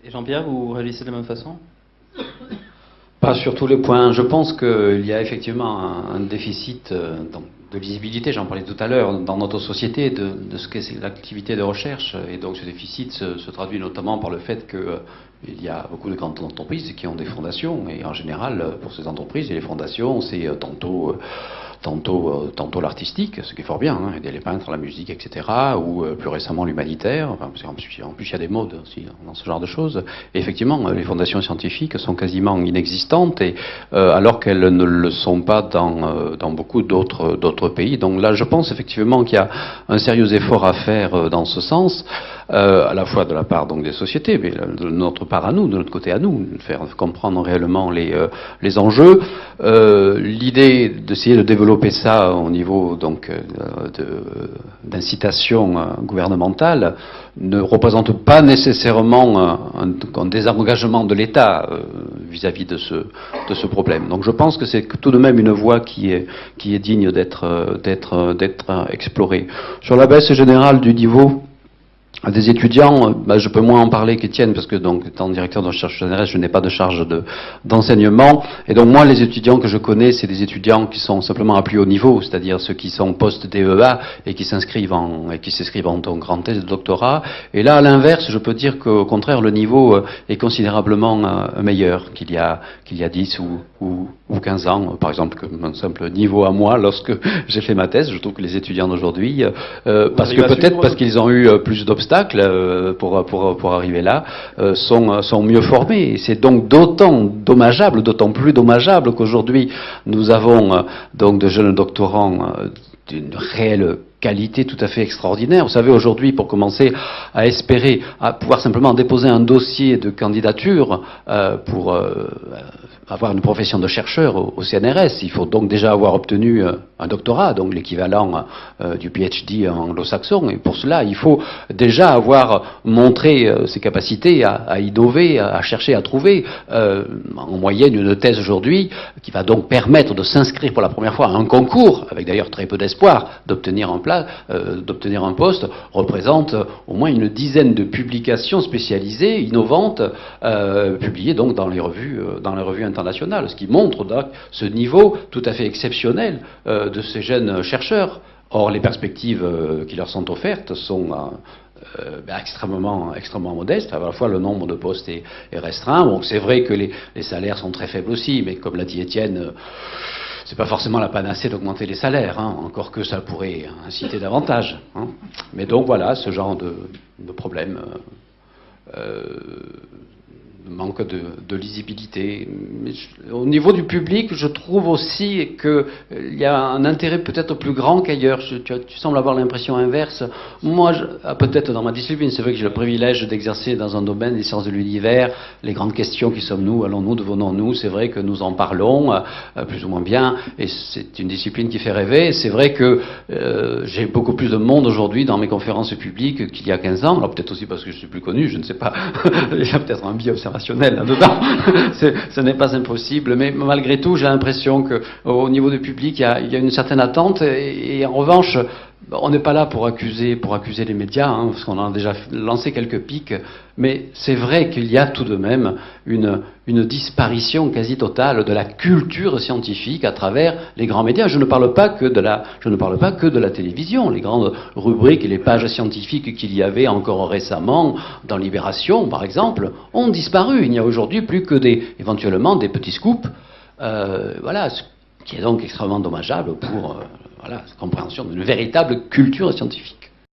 Et Jean-Pierre, vous réalisez de la même façon? Pas sur tous les points. Je pense qu'il y a effectivement un déficit de lisibilité, j'en parlais tout à l'heure, dans notre société, de ce qu'est l'activité de recherche. Et donc ce déficit se traduit notamment par le fait qu'il y a beaucoup de grandes entreprises qui ont des fondations. Et en général, pour ces entreprises et les fondations, c'est tantôt l'artistique, ce qui est fort bien, hein, aider les peintres, la musique, etc., ou plus récemment l'humanitaire. Enfin, en plus, il y a des modes aussi dans ce genre de choses. Et effectivement, les fondations scientifiques sont quasiment inexistantes, et, alors qu'elles ne le sont pas dans beaucoup d'autres pays. Donc là, je pense effectivement qu'il y a un sérieux effort à faire dans ce sens, à la fois de la part donc des sociétés, mais de notre part à nous, de notre côté à nous, de faire comprendre réellement les enjeux. L'idée d'essayer de développer ça au niveau donc d'incitation gouvernementale ne représente pas nécessairement un désengagement de l'État vis-à-vis de ce problème. Donc je pense que c'est tout de même une voie qui est digne d'être explorée. Sur la baisse générale du niveau des étudiants, je peux moins en parler qu'Étienne, parce que donc, étant directeur de recherche CNRS, je n'ai pas de charge d'enseignement. Et donc moi, les étudiants que je connais, c'est des étudiants qui sont simplement à plus haut niveau, c'est-à-dire ceux qui sont post-DEA et qui s'inscrivent en grande thèse de doctorat. Et là, à l'inverse, je peux dire qu'au contraire, le niveau est considérablement meilleur qu'il y a 10 ou 15 ans. Par exemple, que mon simple niveau à moi, lorsque j'ai fait ma thèse, je trouve que les étudiants d'aujourd'hui, parce qu'ils ont eu plus d'obstacles pour arriver là, sont mieux formés. Et c'est donc d'autant plus dommageable qu'aujourd'hui nous avons donc de jeunes doctorants d'une réelle qualité tout à fait extraordinaire. Vous savez, aujourd'hui, pour commencer à espérer, à pouvoir simplement déposer un dossier de candidature pour avoir une profession de chercheur au CNRS, il faut donc déjà avoir obtenu un doctorat, donc l'équivalent du PhD anglo-saxon. Et pour cela, il faut déjà avoir montré ses capacités à innover, à chercher à trouver en moyenne une thèse aujourd'hui qui va donc permettre de s'inscrire pour la première fois à un concours, avec d'ailleurs très peu d'espoir d'obtenir un poste, représente au moins une dizaine de publications spécialisées, innovantes, publiées donc dans les revues internationales, ce qui montre donc ce niveau tout à fait exceptionnel de ces jeunes chercheurs. Or, les perspectives qui leur sont offertes sont extrêmement modestes. À la fois, le nombre de postes est restreint. Donc, c'est vrai que les salaires sont très faibles aussi, mais comme l'a dit Étienne, c'est pas forcément la panacée d'augmenter les salaires, hein, encore que ça pourrait inciter davantage. Hein. Mais donc voilà, ce genre de problème. Manque de lisibilité. Mais au niveau du public, je trouve aussi qu'il y a un intérêt peut-être plus grand qu'ailleurs. Tu sembles avoir l'impression inverse. Moi, peut-être dans ma discipline, c'est vrai que j'ai le privilège d'exercer dans un domaine des sciences de l'univers, les grandes questions, qui sommes-nous, allons-nous, devenons-nous, c'est vrai que nous en parlons plus ou moins bien, et c'est une discipline qui fait rêver. C'est vrai que j'ai beaucoup plus de monde aujourd'hui dans mes conférences publiques qu'il y a 15 ans, alors peut-être aussi parce que je suis plus connu, je ne sais pas, il y a peut-être un biais observationnel là-dedans. Ce n'est pas impossible, mais malgré tout, j'ai l'impression qu'au niveau du public, il y a une certaine attente, et en revanche, on n'est pas là pour accuser les médias, hein, parce qu'on a déjà lancé quelques pics, mais c'est vrai qu'il y a tout de même une disparition quasi totale de la culture scientifique à travers les grands médias. Je ne parle pas que de la télévision. Les grandes rubriques et les pages scientifiques qu'il y avait encore récemment dans Libération, par exemple, ont disparu. Il n'y a aujourd'hui plus que éventuellement des petits scoops. Voilà, ce qui est donc extrêmement dommageable pour la compréhension d'une véritable culture scientifique.